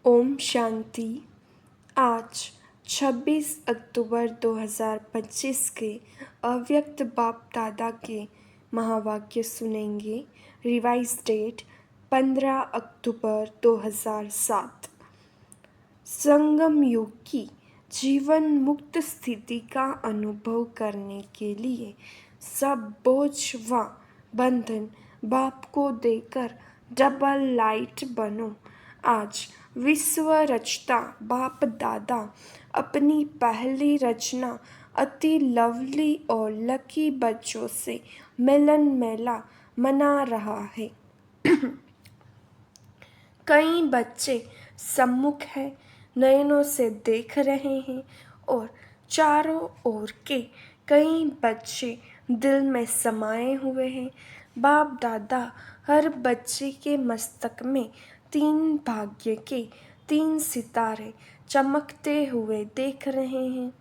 ओम शांति। आज 26 अक्टूबर 2025 के अव्यक्त बाप दादा के महावाक्य सुनेंगे। रिवाइज डेट 15 अक्टूबर 2007। संगम युग की जीवन मुक्त स्थिति का अनुभव करने के लिए सब बोझ व बंधन बाप को देकर डबल लाइट बनो। आज विश्व रचता बाप दादा अपनी पहली रचना अति लवली और लकी बच्चों से मिलन मेला मना रहा है। कई बच्चे सम्मुख हैं, नयनों से देख रहे हैं और चारों ओर के कई बच्चे दिल में समाये हुए हैं। बाप दादा हर बच्चे के मस्तक में 3 भाग्य के 3 सितारे चमकते हुए देख रहे हैं।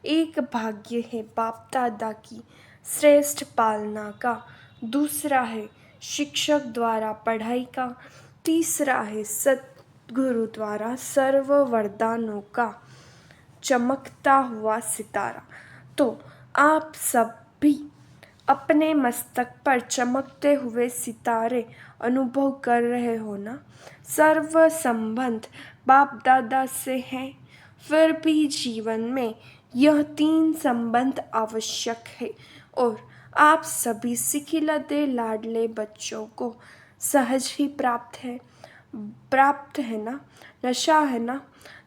एक भाग्य है बाप दादा की श्रेष्ठ पालना का, दूसरा है शिक्षक द्वारा पढ़ाई का, तीसरा है सद्गुरु द्वारा सर्व वरदानों का चमकता हुआ सितारा। तो आप सब भी अपने मस्तक पर चमकते हुए सितारे अनुभव कर रहे हो ना। सर्व संबंध बाप दादा से है, फिर भी जीवन में यह 3 संबंध आवश्यक है और आप सभी सिखिलते लाडले बच्चों को सहज ही प्राप्त है ना। नशा है ना,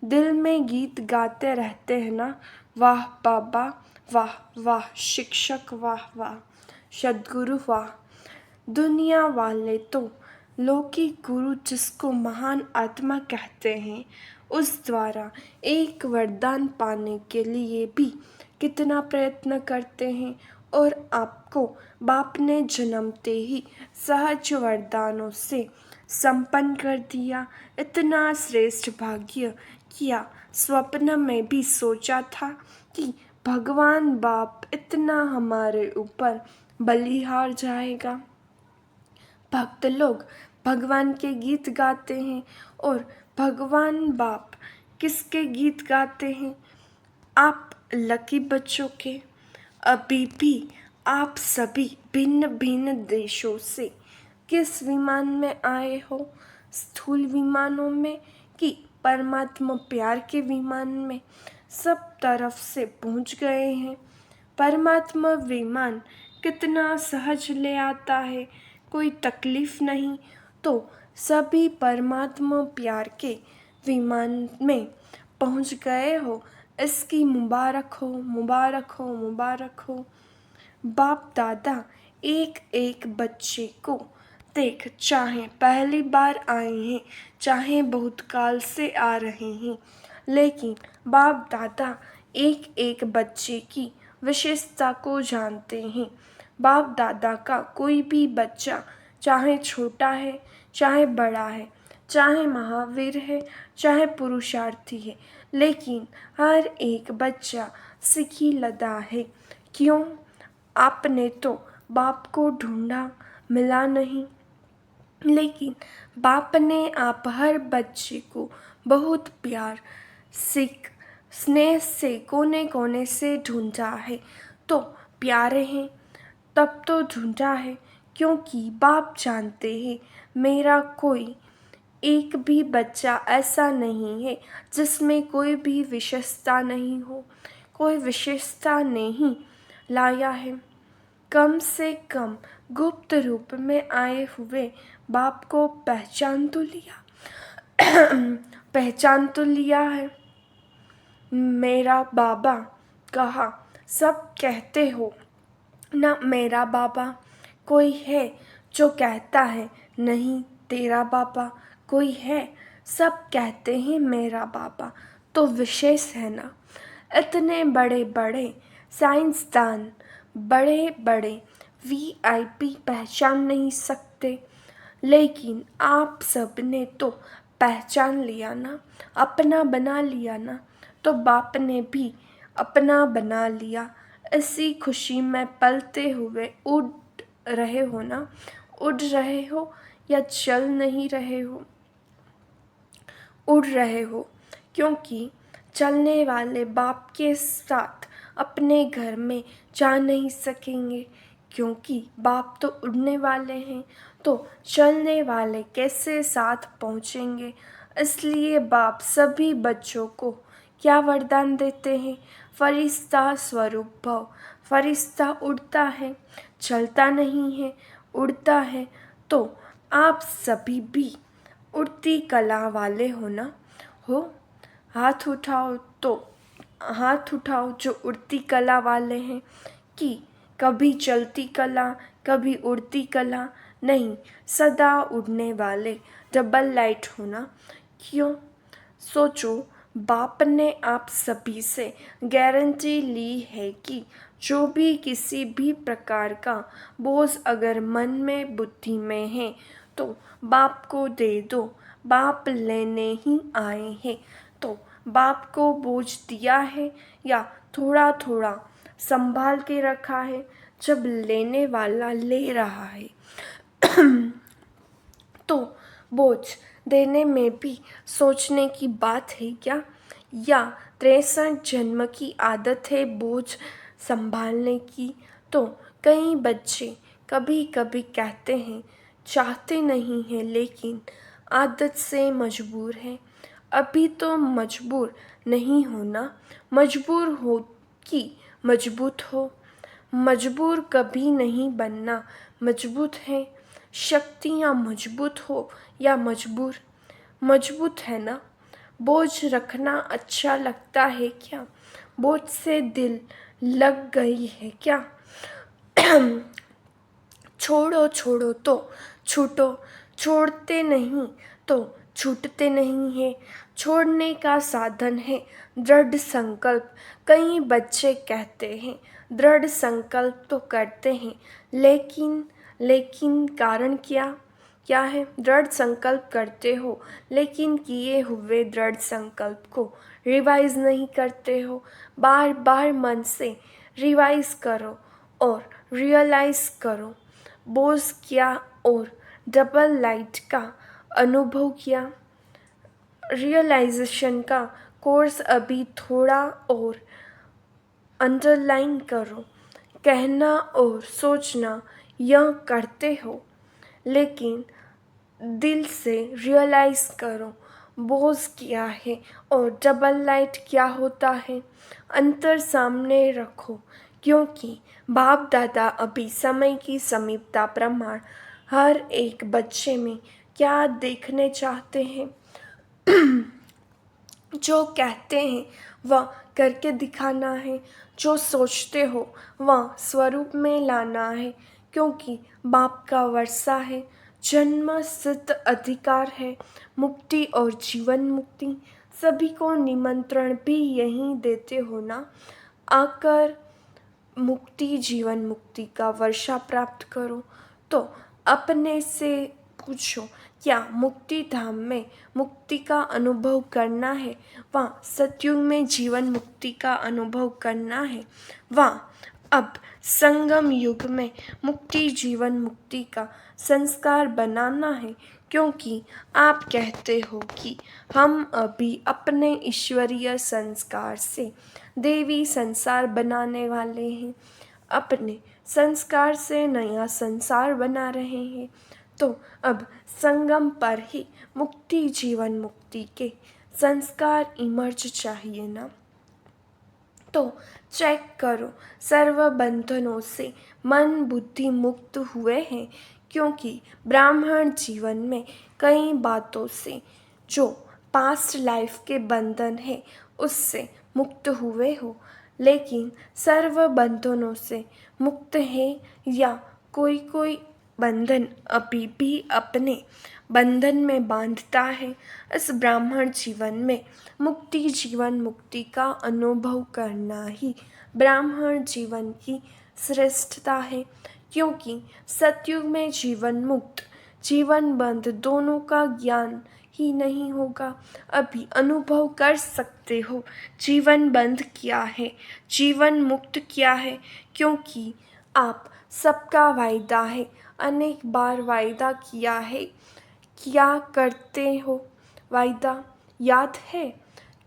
दिल में गीत गाते रहते हैं ना। वाह बाबा वाह, वाह शिक्षक वाह, वाह सद्गुरु वाह। दुनिया वाले तो लौकिक गुरु जिसको महान आत्मा कहते हैं, उस द्वारा एक वरदान पाने के लिए भी कितना प्रयत्न करते हैं और आपको बाप ने जन्मते ही सहज वरदानों से संपन्न कर दिया। इतना श्रेष्ठ भाग्य किया स्वप्न में भी सोचा था कि भगवान बाप इतना हमारे ऊपर बलिहार जाएगा। भक्त लोग भगवान के गीत गाते हैं और भगवान बाप किसके गीत गाते हैं? आप लकी बच्चों के। अभी भी आप सभी भिन्न भिन्न देशों से किस विमान में आए हो? स्थूल विमानों में कि परमात्मा प्यार के विमान में? सब तरफ से पहुंच गए हैं। परमात्मा विमान कितना सहज ले आता है, कोई तकलीफ नहीं। तो सभी परमात्मा प्यार के विमान में पहुंच गए हो, इसकी मुबारक हो, मुबारक हो, मुबारक हो। बाप दादा एक एक बच्चे को देख, चाहे पहली बार आए हैं, चाहे बहुत काल से आ रहे हैं, लेकिन बाप दादा एक एक बच्चे की विशेषता को जानते हैं। बाप दादा का कोई भी बच्चा चाहे छोटा है, चाहे बड़ा है, चाहे महावीर है, चाहे पुरुषार्थी है, लेकिन हर एक बच्चा सिखी लदा है। क्यों? आपने तो बाप को ढूंढा, मिला नहीं, लेकिन बाप ने आप हर बच्चे को बहुत प्यार, सिख, स्नेह से कोने कोने से ढूंढा है। तो प्यारे हैं तब तो ढूंढा है, क्योंकि बाप जानते हैं मेरा कोई एक भी बच्चा ऐसा नहीं है जिसमें कोई भी विशेषता नहीं हो, कोई विशेषता नहीं लाया है। कम से कम गुप्त रूप में आए हुए बाप को पहचान तो लिया पहचान तो लिया है। मेरा बाबा कहा, सब कहते हो ना मेरा बाबा। कोई है जो कहता है नहीं तेरा बाबा, कोई है सब कहते हैं मेरा बाबा। तो विशेष है ना। इतने बड़े बड़े साइंसदान, बड़े बड़े VIP पहचान नहीं सकते, लेकिन आप सब ने तो पहचान लिया ना, अपना बना लिया ना। तो बाप ने भी अपना बना लिया। इसी खुशी में पलते हुए उड़ रहे हो ना। उड़ रहे हो या चल नहीं रहे हो? उड़ रहे हो, क्योंकि चलने वाले बाप के साथ अपने घर में जा नहीं सकेंगे, क्योंकि बाप तो उड़ने वाले हैं, तो चलने वाले कैसे साथ पहुँचेंगे। इसलिए बाप सभी बच्चों को क्या वरदान देते हैं? फरिश्ता स्वरूप भव। फरिश्ता उड़ता है, चलता नहीं है, उड़ता है। तो आप सभी भी उड़ती कला वाले हो ना? हो? हाथ उठाओ, तो हाथ उठाओ जो उड़ती कला वाले हैं। कि कभी चलती कला, कभी उड़ती कला नहीं, सदा उड़ने वाले डबल लाइट हो ना? क्यों? सोचो, बाप ने आप सभी से गारंटी ली है कि जो भी किसी भी प्रकार का बोझ अगर मन में बुद्धि में है तो बाप को दे दो, बाप लेने ही आए हैं। तो बाप को बोझ दिया है या थोड़ा थोड़ा संभाल के रखा है, जब लेने वाला ले रहा है तो बोझ देने में भी सोचने की बात है क्या? या 63 जन्म की आदत है बोझ संभालने की? तो कई बच्चे कभी कभी कहते हैं चाहते नहीं हैं, लेकिन आदत से मजबूर हैं। अभी तो मजबूर नहीं होना, मजबूर हो कि मजबूत हो। मजबूर कभी नहीं बनना, मजबूत है। शक्तियाँ मजबूत हो या मजबूर? मजबूत है ना? बोझ रखना अच्छा लगता है क्या? बोझ से दिल लग गई है क्या? छोड़ो छोड़ो तो छूटो, छोड़ते नहीं तो छूटते नहीं है। छोड़ने का साधन है दृढ़ संकल्प। कई बच्चे कहते हैं दृढ़ संकल्प तो करते हैं, लेकिन कारण क्या? क्या है? दृढ़ संकल्प करते हो, लेकिन किए हुए दृढ़ संकल्प को रिवाइज नहीं करते हो। बार बार मन से रिवाइज करो और रियलाइज करो। बोझ किया और डबल लाइट का अनुभव किया। रियलाइजेशन का कोर्स अभी थोड़ा और अंडरलाइन करो। कहना और सोचना यह करते हो, लेकिन दिल से रियलाइज़ करो बोझ क्या है और डबल लाइट क्या होता है। अंतर सामने रखो, क्योंकि बाप दादा अभी समय की समीपता प्रमाण हर एक बच्चे में क्या देखने चाहते हैं। जो कहते हैं वह करके दिखाना है, जो सोचते हो वह स्वरूप में लाना है, क्योंकि बाप का वर्षा है, जन्म सिद्ध अधिकार है, मुक्ति और जीवन मुक्ति। सभी को निमंत्रण भी यहीं देते हो ना? आकर मुक्ति जीवन मुक्ति का वर्षा प्राप्त करो। तो अपने से पूछो, क्या मुक्ति धाम में मुक्ति का अनुभव करना है? वहाँ सतयुग में जीवन मुक्ति का अनुभव करना है? वहाँ अब संगम युग में मुक्ति जीवन मुक्ति का संस्कार बनाना है, क्योंकि आप कहते हो कि हम अभी अपने ईश्वरीय संस्कार से देवी संसार बनाने वाले हैं, अपने संस्कार से नया संसार बना रहे हैं। तो अब संगम पर ही मुक्ति जीवन मुक्ति के संस्कार इमर्ज चाहिए ना? तो चेक करो, सर्व बंधनों से मन बुद्धि मुक्त हुए हैं, क्योंकि ब्राह्मण जीवन में कई बातों से जो पास्ट लाइफ के बंधन है उससे मुक्त हुए हो। लेकिन सर्व बंधनों से मुक्त है या कोई कोई बंधन अभी भी अपने बंधन में बांधता है। इस ब्राह्मण जीवन में मुक्ति जीवन मुक्ति का अनुभव करना ही ब्राह्मण जीवन की श्रेष्ठता है, क्योंकि सतयुग में जीवन मुक्त जीवन बंध दोनों का ज्ञान ही नहीं होगा। अभी अनुभव कर सकते हो जीवन बंध क्या है, जीवन मुक्त क्या है, क्योंकि आप सबका वायदा है, अनेक बार वायदा किया है। क्या करते हो वायदा? याद है?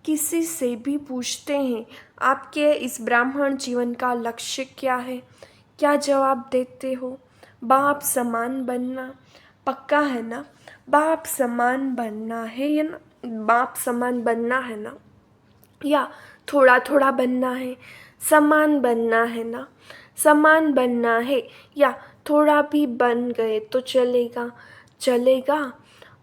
किसी से भी पूछते हैं आपके इस ब्राह्मण जीवन का लक्ष्य क्या है, क्या जवाब देते हो? बाप समान बनना। पक्का है ना? बाप समान बनना है या ना? बाप समान बनना है ना, या थोड़ा थोड़ा बनना है? समान बनना है ना? समान बनना है या थोड़ा भी बन गए तो चलेगा? चलेगा।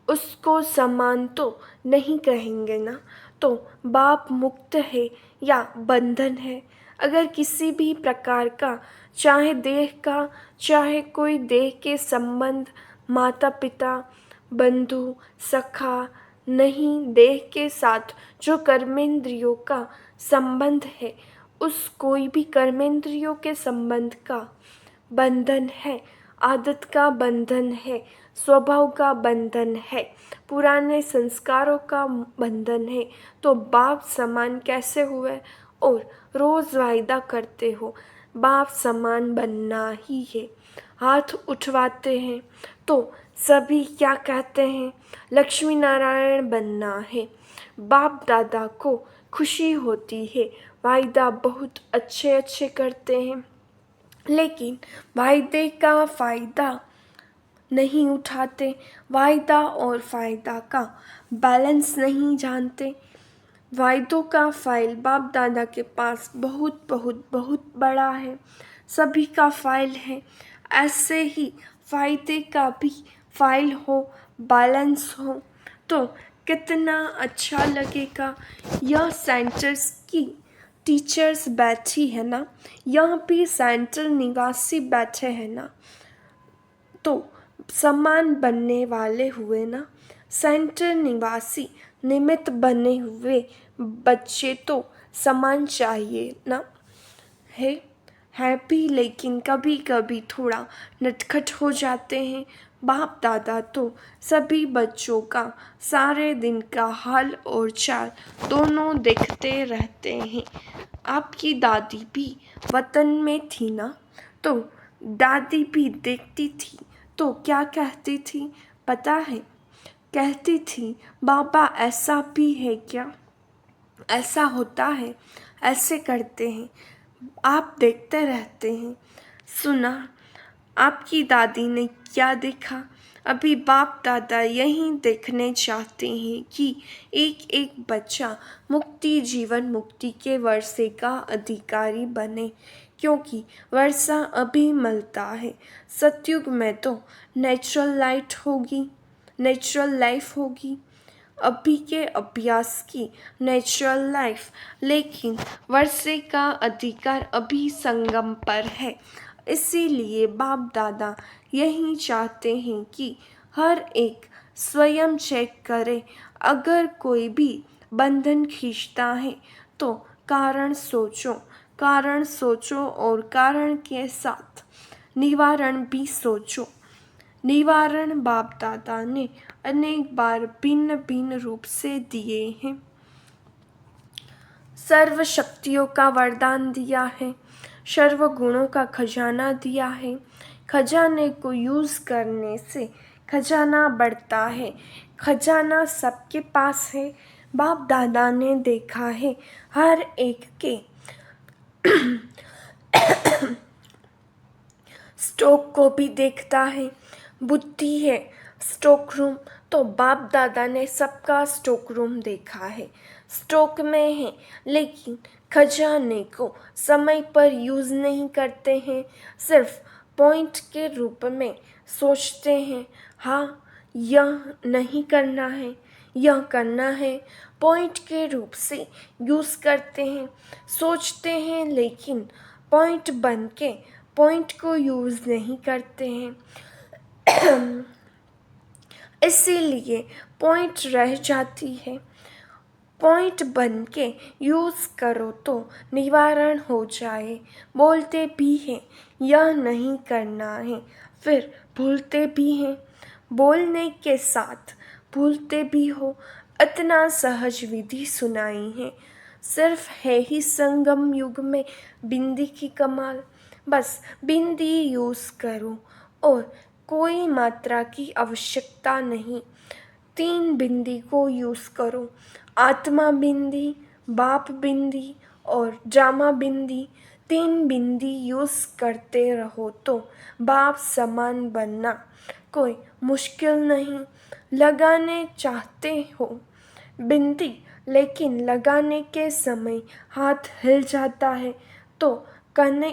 उसको समान तो नहीं कहेंगे ना। तो बाप मुक्त है या बंधन है? अगर किसी भी प्रकार का, चाहे देह का, चाहे कोई देह के संबंध, माता पिता, बंधु, सखा, नहीं, देह के साथ जो कर्मेंद्रियों का संबंध है, उस कोई भी कर्मेंद्रियों के संबंध का बंधन है, आदत का बंधन है, स्वभाव का बंधन है, पुराने संस्कारों का बंधन है, तो बाप समान कैसे हुए? और रोज वायदा करते हो बाप समान बनना ही है। हाथ उठवाते हैं तो सभी क्या कहते हैं? लक्ष्मी नारायण बनना है। बाप दादा को खुशी होती है, वायदा बहुत अच्छे अच्छे करते हैं, लेकिन वायदे का फ़ायदा नहीं उठाते, वायदा और फ़ायदा का बैलेंस नहीं जानते। वायदों का फाइल बाप दादा के पास बहुत बहुत बहुत बड़ा है, सभी का फाइल है। ऐसे ही फायदे का भी फाइल हो, बैलेंस हो, तो कितना अच्छा लगेगा। यह सेंटर्स की टीचर्स बैठी है ना, यहाँ पे सेंटर निवासी बैठे हैं ना, तो समान बनने वाले हुए ना। सेंटर निवासी निमित्त बने हुए बच्चे तो समान चाहिए ना। है हैप्पी, लेकिन कभी कभी थोड़ा नटखट हो जाते हैं। बाप दादा तो सभी बच्चों का सारे दिन का हाल और चाल दोनों देखते रहते हैं। आपकी दादी भी वतन में थी ना, तो दादी भी देखती थी, तो क्या कहती थी पता है? कहती थी बाबा ऐसा भी है क्या, ऐसा होता है, ऐसे करते हैं, आप देखते रहते हैं। सुना आपकी दादी ने क्या देखा? अभी बाप दादा यही देखने चाहते हैं कि एक एक बच्चा मुक्ति, जीवन मुक्ति के वर्षे का अधिकारी बने, क्योंकि वर्षा अभी मिलता है। सतयुग में तो नेचुरल लाइट होगी, नेचुरल लाइफ होगी, अभी के अभ्यास की नेचुरल लाइफ, लेकिन वर्षे का अधिकार अभी संगम पर है। इसीलिए बाप दादा यही चाहते हैं कि हर एक स्वयं चेक करे। अगर कोई भी बंधन खींचता है तो कारण सोचो, कारण सोचो और कारण के साथ निवारण भी सोचो। निवारण बाप दादा ने अनेक बार भिन्न भिन्न रूप से दिए हैं। सर्व शक्तियों का वरदान दिया है, सर्व गुणों का खजाना दिया है। खजाने को यूज़ करने से खजाना बढ़ता है। खजाना सबके पास है। बाप दादा ने देखा है हर एक के स्टॉक को भी देखता है। बुद्धि है स्टॉक रूम, तो बाप दादा ने सबका स्टॉक रूम देखा है। स्टॉक में है, लेकिन खजाने को समय पर यूज़ नहीं करते हैं, सिर्फ पॉइंट के रूप में सोचते हैं। हाँ, यह नहीं करना है, यह करना है, पॉइंट के रूप से यूज़ करते हैं, सोचते हैं, लेकिन पॉइंट बन के पॉइंट को यूज़ नहीं करते हैं। इसीलिए पॉइंट रह जाती है। पॉइंट बन के यूज़ करो तो निवारण हो जाए। बोलते भी हैं यह नहीं करना है, फिर भूलते भी हैं। बोलने के साथ भूलते भी हो। इतना सहज विधि सुनाई है, सिर्फ है ही संगम युग में बिंदी की कमाल। बस बिंदी यूज़ करो और कोई मात्रा की आवश्यकता नहीं। 3 बिंदी को यूज़ करो, आत्मा बिंदी, बाप बिंदी और जामा बिंदी, 3 बिंदी यूज़ करते रहो तो बाप समान बनना कोई मुश्किल नहीं। लगाने चाहते हो बिंदी, लेकिन लगाने के समय हाथ हिल जाता है तो कहने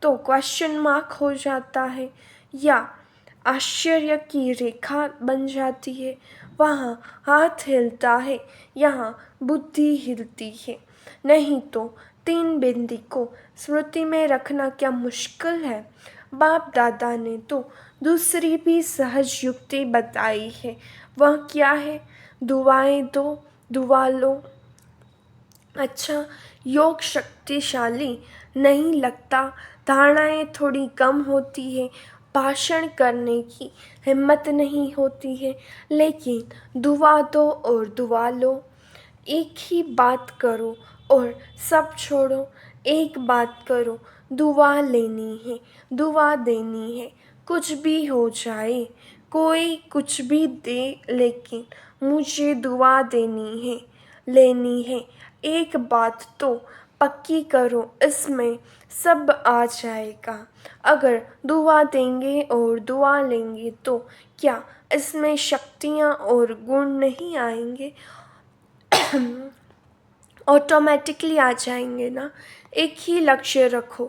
तो क्वेश्चन मार्क हो जाता है या आश्चर्य की रेखा बन जाती है। वहाँ हाथ हिलता है, यहाँ बुद्धि हिलती है। नहीं तो 3 बिंदी को स्मृति में रखना क्या मुश्किल है। बाप दादा ने तो दूसरी भी सहज युक्ति बताई है। वह क्या है? दुआएं दो, दुआ लो। अच्छा, योग शक्तिशाली नहीं लगता, धारणाएं थोड़ी कम होती है, भाषण करने की हिम्मत नहीं होती है, लेकिन दुआ दो और दुआ लो। एक ही बात करो और सब छोड़ो। एक बात करो, दुआ लेनी है, दुआ देनी है। कुछ भी हो जाए, कोई कुछ भी दे, लेकिन मुझे दुआ देनी है, लेनी है। एक बात तो पक्की करो, इसमें सब आ जाएगा। अगर दुआ देंगे और दुआ लेंगे तो क्या इसमें शक्तियाँ और गुण नहीं आएंगे? ऑटोमेटिकली आ जाएंगे ना। एक ही लक्ष्य रखो,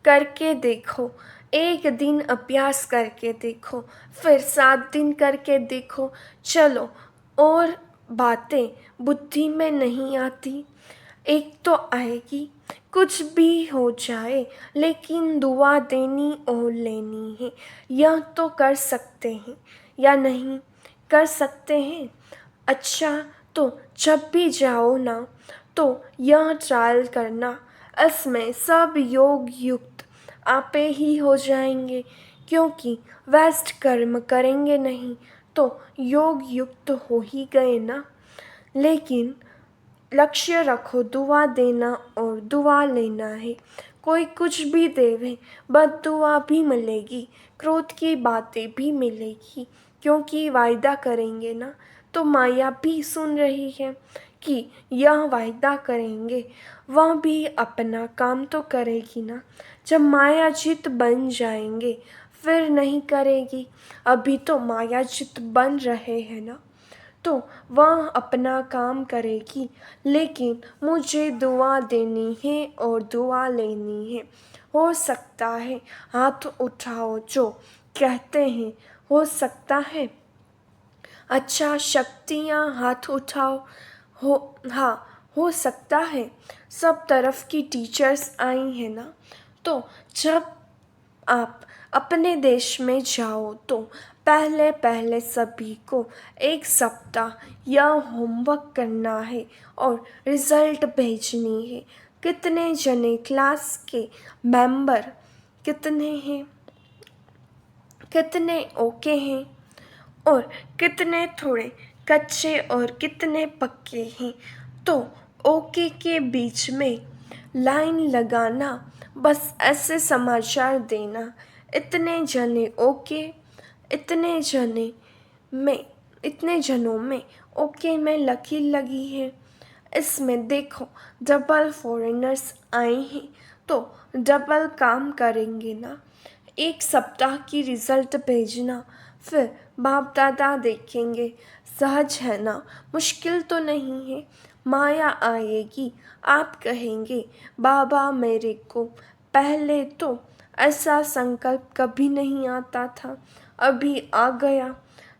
करके देखो। एक दिन अभ्यास करके देखो, फिर 7 दिन करके देखो। चलो, और बातें बुद्धि में नहीं आती, एक तो आएगी। कुछ भी हो जाए, लेकिन दुआ देनी और लेनी है। यह तो कर सकते हैं या नहीं कर सकते हैं? अच्छा, तो जब भी जाओ ना तो यह ट्रायल करना, इसमें सब योग युक्त आपे ही हो जाएंगे, क्योंकि वेस्ट कर्म करेंगे नहीं तो योग युक्त हो ही गए ना। लेकिन लक्ष्य रखो, दुआ देना और दुआ लेना है। कोई कुछ भी देवे, बद्दुआ भी मिलेगी, क्रोध की बातें भी मिलेगी, क्योंकि वायदा करेंगे ना। तो माया भी सुन रही है कि यह वायदा करेंगे, वह भी अपना काम तो करेगी ना। जब माया जित बन जाएंगे फिर नहीं करेगी। अभी तो माया जित बन रहे हैं ना, तो वह अपना काम करेगी, लेकिन मुझे दुआ देनी है और दुआ लेनी है। हो सकता है हाथ उठाओ जो कहते हैं, हो सकता है। अच्छा, शक्तियाँ हाथ उठाओ। हाँ, हो सकता है। सब तरफ की टीचर्स आई हैं ना। तो जब आप अपने देश में जाओ तो पहले पहले सभी को 1 सप्ताह यह होमवर्क करना है और रिज़ल्ट भेजनी है। कितने जने क्लास के मेंबर, कितने हैं, कितने ओके हैं और कितने थोड़े कच्चे और कितने पक्के हैं। तो ओके के बीच में लाइन लगाना, बस ऐसे समाचार देना, इतने जने ओके, इतने जने में, इतने जनों में ओके में लकीर लगी है। इसमें देखो, डबल फॉरेनर्स आए हैं तो डबल काम करेंगे ना। 1 सप्ताह की रिज़ल्ट भेजना, फिर बाप दादा देखेंगे। सहज है ना, मुश्किल तो नहीं है। माया आएगी, आप कहेंगे बाबा मेरे को पहले तो ऐसा संकल्प कभी नहीं आता था, अभी आ गया।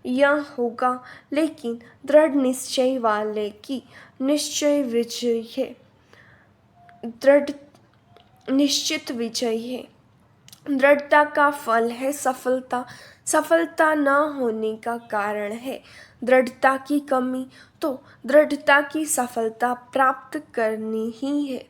यह होगा, लेकिन दृढ़ निश्चय वाले की निश्चय विजय है, दृढ़ निश्चित विजय है। दृढ़ता का फल है सफलता, सफलता न होने का कारण है दृढ़ता की कमी। तो दृढ़ता की सफलता प्राप्त करनी ही है।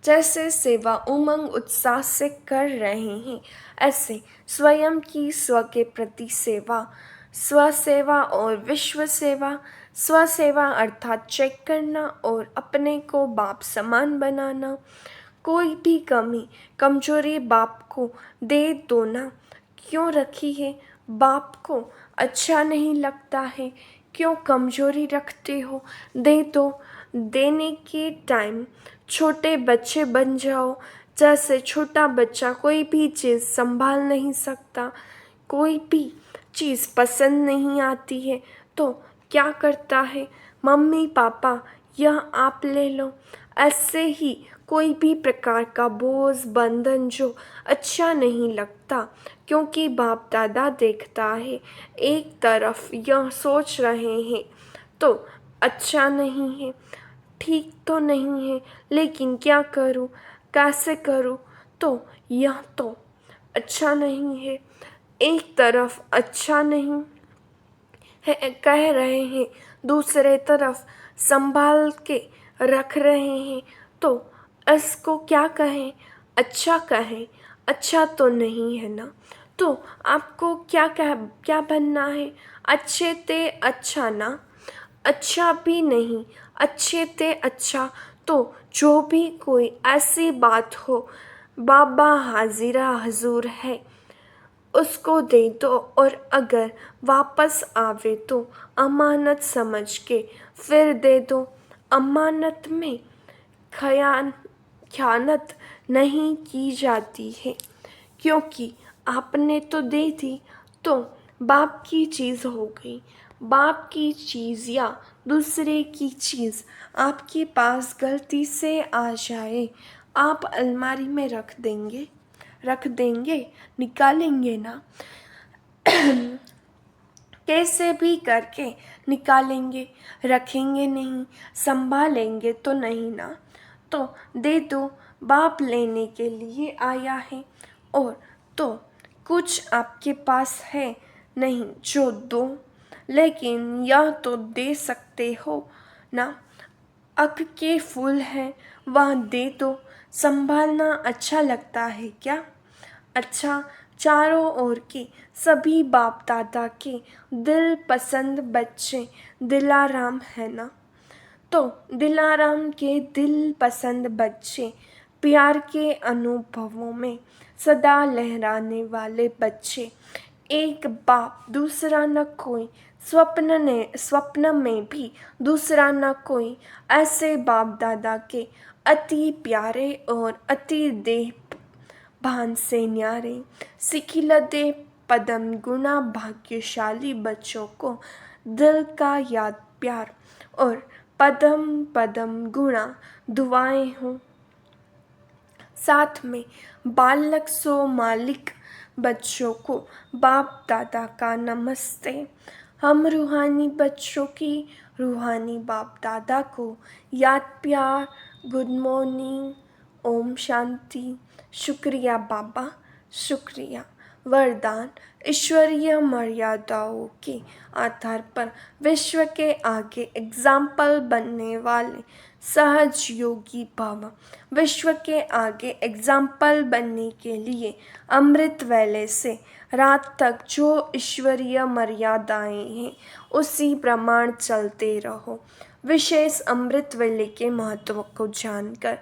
जैसे सेवा उमंग उत्साह से कर रहे हैं, ऐसे स्वयं की स्व के प्रति सेवा, स्व सेवा और विश्व सेवा। स्व सेवा अर्थात चेक करना और अपने को बाप समान बनाना। कोई भी कमी कमजोरी बाप को दे दो ना। क्यों रखी है? बाप को अच्छा नहीं लगता है क्यों कमजोरी रखते हो? दे दो। देने के टाइम छोटे बच्चे बन जाओ। जैसे छोटा बच्चा कोई भी चीज़ संभाल नहीं सकता, कोई भी चीज़ पसंद नहीं आती है तो क्या करता है, मम्मी पापा यह आप ले लो। ऐसे ही कोई भी प्रकार का बोझ बंधन जो अच्छा नहीं लगता, क्योंकि बाप दादा देखता है एक तरफ यह सोच रहे हैं तो अच्छा नहीं है, ठीक तो नहीं है, लेकिन क्या करूं, कैसे करूं, तो यह तो अच्छा नहीं है। एक तरफ अच्छा नहीं है कह रहे हैं, दूसरे तरफ संभाल के रख रहे हैं, तो इसको क्या कहें, अच्छा कहें? अच्छा तो नहीं है ना। तो आपको क्या बनना है? अच्छे ते अच्छा ना, अच्छा भी नहीं, अच्छे ते अच्छा। तो जो भी कोई ऐसी बात हो, बाबा हाजिरा हजूर है, उसको दे दो। और अगर वापस आवे तो अमानत समझ के फिर दे दो। अमानत में खयानत नहीं की जाती है, क्योंकि आपने तो दे दी तो बाप की चीज़ हो गई। बाप की चीज़ या दूसरे की चीज़ आपके पास गलती से आ जाए, आप अलमारी में रख देंगे, निकालेंगे ना, कैसे भी करके निकालेंगे, रखेंगे नहीं, संभालेंगे तो नहीं ना। तो दे दो, बाप लेने के लिए आया है। और तो कुछ आपके पास है नहीं जो दो, लेकिन यह तो दे सकते हो ना। अक के फूल हैं वह दे दो। संभालना अच्छा लगता है क्या? अच्छा, चारों ओर के सभी बाप दादा के दिल पसंद बच्चे दिलाराम है ना। तो दिलाराम के दिल पसंद बच्चे, प्यार के अनुभवों में सदा लहराने वाले बच्चे। एक बाप दूसरा न कोई, स्वप्न में भी दूसरा न कोई। ऐसे बाप दादा के अति प्यारे और अति देह भान से न्यारे, सिखिलते पदम गुना भाग्यशाली बच्चों को दिल का याद प्यार और पदम पदम गुणा दुआएं हों साथ में। बालक सो मालिक बच्चों को बाप दादा का नमस्ते। हम रूहानी बच्चों की रूहानी बाप दादा को याद प्यार, गुड मॉर्निंग, ओम शांति। शुक्रिया बाबा, शुक्रिया। वरदान, ईश्वरीय मर्यादाओं के आधार पर विश्व के आगे एग्जाम्पल बनने वाले सहज योगी भव। विश्व के आगे एग्जाम्पल बनने के लिए अमृत वेले से रात तक जो ईश्वरीय मर्यादाएं हैं उसी प्रमाण चलते रहो। विशेष अमृत वेले के महत्व को जानकर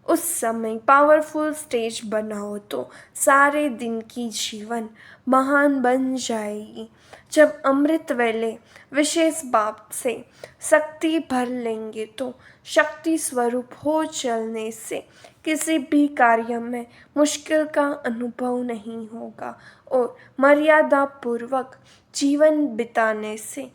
उस समय पावरफुल स्टेज बनाओ तो सारे दिन की जीवन महान बन जाएगी। जब अमृत वेले विशेष बाप से शक्ति भर लेंगे तो शक्ति स्वरूप हो चलने से किसी भी कार्य में मुश्किल का अनुभव नहीं होगा और मर्यादा पूर्वक जीवन बिताने से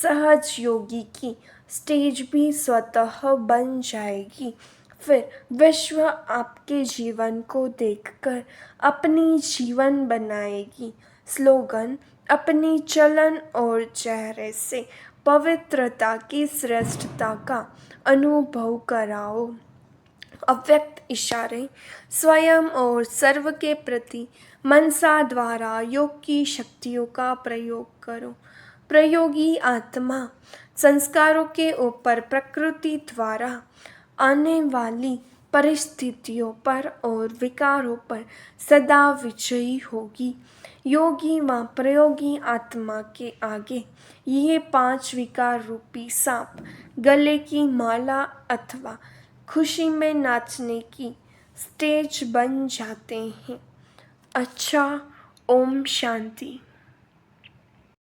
सहज योगी की स्टेज भी स्वतः बन जाएगी। फिर विश्व आपके जीवन को देखकर अपनी जीवन बनाएगी। स्लोगन, अपनी चलन और चेहरे से पवित्रता की श्रेष्ठता का अनुभव कराओ। अव्यक्त इशारे, स्वयं और सर्व के प्रति मनसा द्वारा योग की शक्तियों का प्रयोग करो। प्रयोगी आत्मा संस्कारों के ऊपर प्रकृति द्वारा आने वाली परिस्थितियों पर और विकारों पर सदा विजयी होगी। योगी व प्रयोगी आत्मा के आगे ये 5 विकार रूपी सांप गले की माला अथवा खुशी में नाचने की स्टेज बन जाते हैं। अच्छा, ओम शांति।